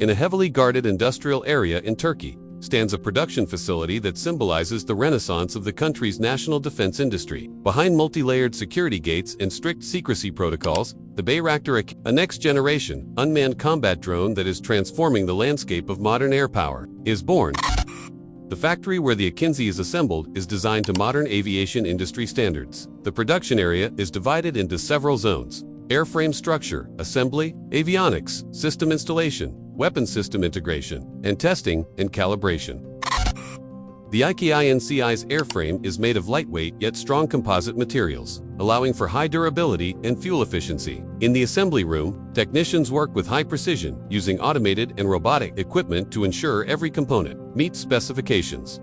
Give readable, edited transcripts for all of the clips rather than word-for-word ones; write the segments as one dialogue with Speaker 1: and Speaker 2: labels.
Speaker 1: In a heavily guarded industrial area in Turkey stands a production facility that symbolizes the renaissance of the country's national defense industry. Behind multi-layered security gates and strict secrecy protocols, the Bayraktar AKINCI, a next-generation, unmanned combat drone that is transforming the landscape of modern air power, is born. The factory where the AKINCI is assembled is designed to modern aviation industry standards. The production area is divided into several zones: airframe structure, assembly, avionics, system installation, weapon system integration, and testing and calibration. The AKINCI's airframe is made of lightweight yet strong composite materials, allowing for high durability and fuel efficiency. In the assembly room, technicians work with high precision, using automated and robotic equipment to ensure every component meets specifications.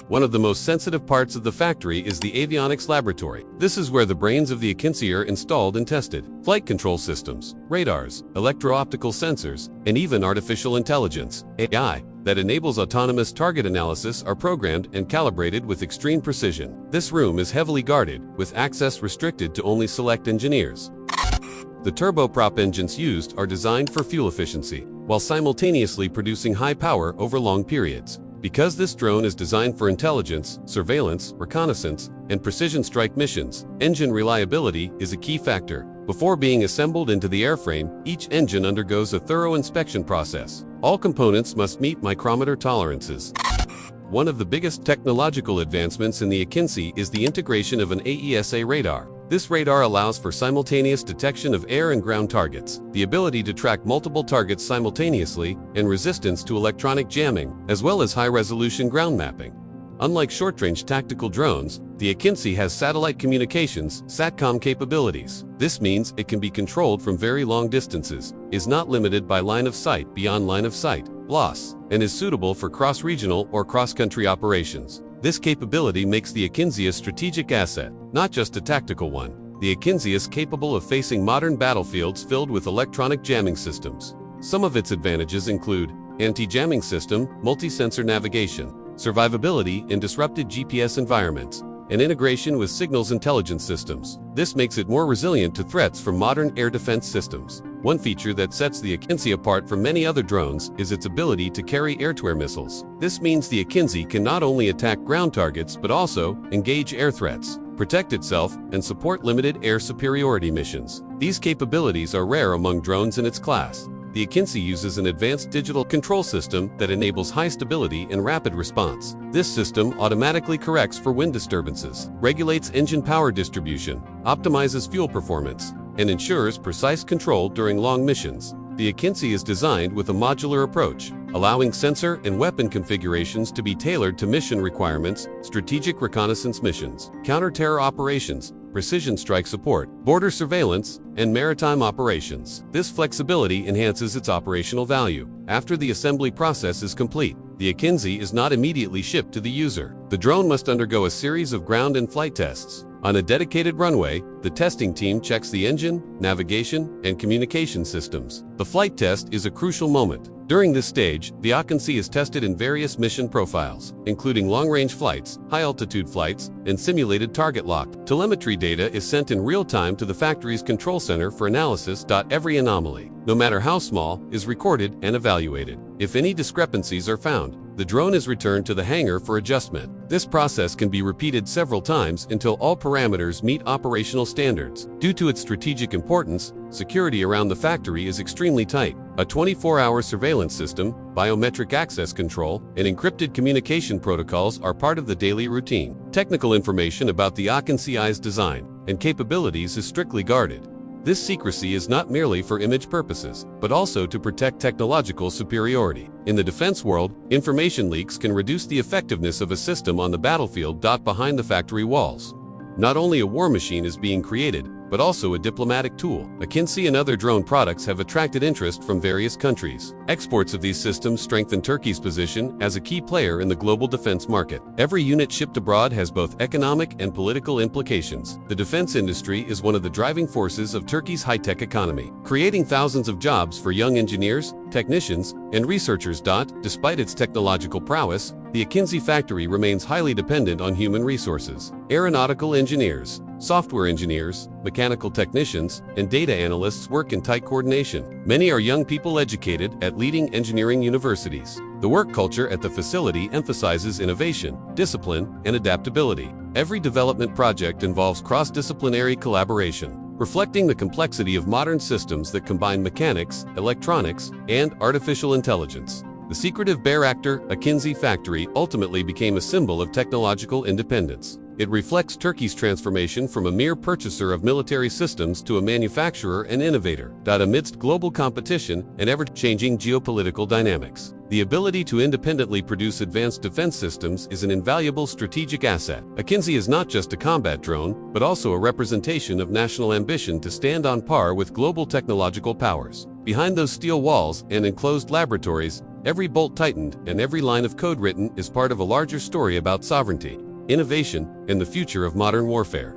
Speaker 1: One of the most sensitive parts of the factory is the avionics laboratory. This is where the brains of the AKINCI are installed and tested. Flight control systems, radars, electro-optical sensors, and even artificial intelligence (AI) that enables autonomous target analysis are programmed and calibrated with extreme precision. This room is heavily guarded, with access restricted to only select engineers. The turboprop engines used are designed for fuel efficiency, while simultaneously producing high power over long periods. Because this drone is designed for intelligence, surveillance, reconnaissance, and precision strike missions, engine reliability is a key factor. Before being assembled into the airframe, each engine undergoes a thorough inspection process. All components must meet micrometer tolerances. One of the biggest technological advancements in the AKINCI is the integration of an AESA radar. This radar allows for simultaneous detection of air and ground targets, the ability to track multiple targets simultaneously, and resistance to electronic jamming, as well as high-resolution ground mapping. Unlike short-range tactical drones, the AKINCI has satellite communications (SATCOM) capabilities. This means it can be controlled from very long distances, is not limited by line of sight beyond line of sight (LOS), and is suitable for cross-regional or cross-country operations. This capability makes the AKINCI a strategic asset, not just a tactical one. The AKINCI is capable of facing modern battlefields filled with electronic jamming systems. Some of its advantages include anti-jamming system, multi-sensor navigation, survivability in disrupted GPS environments, and integration with signals intelligence systems. This makes it more resilient to threats from modern air defense systems. One feature that sets the AKINCI apart from many other drones is its ability to carry air-to-air missiles. This means the AKINCI can not only attack ground targets but also engage air threats, protect itself, and support limited air superiority missions. These capabilities are rare among drones in its class. The AKINCI uses an advanced digital control system that enables high stability and rapid response. This system automatically corrects for wind disturbances, regulates engine power distribution, optimizes fuel performance, and ensures precise control during long missions. The AKINCI is designed with a modular approach, allowing sensor and weapon configurations to be tailored to mission requirements, strategic reconnaissance missions, counter-terror operations, precision strike support, border surveillance, and maritime operations. This flexibility enhances its operational value. After the assembly process is complete, the AKINCI is not immediately shipped to the user. The drone must undergo a series of ground and flight tests. On a dedicated runway, the testing team checks the engine, navigation, and communication systems. The flight test is a crucial moment. During this stage, the AKINCI is tested in various mission profiles, including long-range flights, high-altitude flights, and simulated target lock. Telemetry data is sent in real time to the factory's control center for analysis. Every anomaly, no matter how small, is recorded and evaluated. If any discrepancies are found, the drone is returned to the hangar for adjustment. This process can be repeated several times until all parameters meet operational standards. Due to its strategic importance, security around the factory is extremely tight. A 24-hour surveillance system, biometric access control, and encrypted communication protocols are part of the daily routine. Technical information about the AKINCI's design and capabilities is strictly guarded. This secrecy is not merely for image purposes, but also to protect technological superiority. In the defense world, information leaks can reduce the effectiveness of a system on the battlefield. Behind the factory walls, not only a war machine is being created, but also a diplomatic tool. AKINCI and other drone products have attracted interest from various countries. Exports of these systems strengthen Turkey's position as a key player in the global defense market. Every unit shipped abroad has both economic and political implications. The defense industry is one of the driving forces of Turkey's high-tech economy, creating thousands of jobs for young engineers, technicians, and researchers. Despite its technological prowess, the AKINCI factory remains highly dependent on human resources. Aeronautical engineers, Software engineers, mechanical technicians, and data analysts work in tight coordination. Many are young people educated at leading engineering universities. The work culture at the facility emphasizes innovation, discipline, and adaptability. Every development project involves cross-disciplinary collaboration, reflecting the complexity of modern systems that combine mechanics, electronics, and artificial intelligence. The secretive Bayraktar AKINCI factory ultimately became a symbol of technological independence. It reflects Turkey's transformation from a mere purchaser of military systems to a manufacturer and innovator. Amidst global competition and ever-changing geopolitical dynamics, the ability to independently produce advanced defense systems is an invaluable strategic asset. AKINCI is not just a combat drone, but also a representation of national ambition to stand on par with global technological powers. Behind those steel walls and enclosed laboratories, every bolt tightened and every line of code written is part of a larger story about sovereignty, innovation, and the future of modern warfare.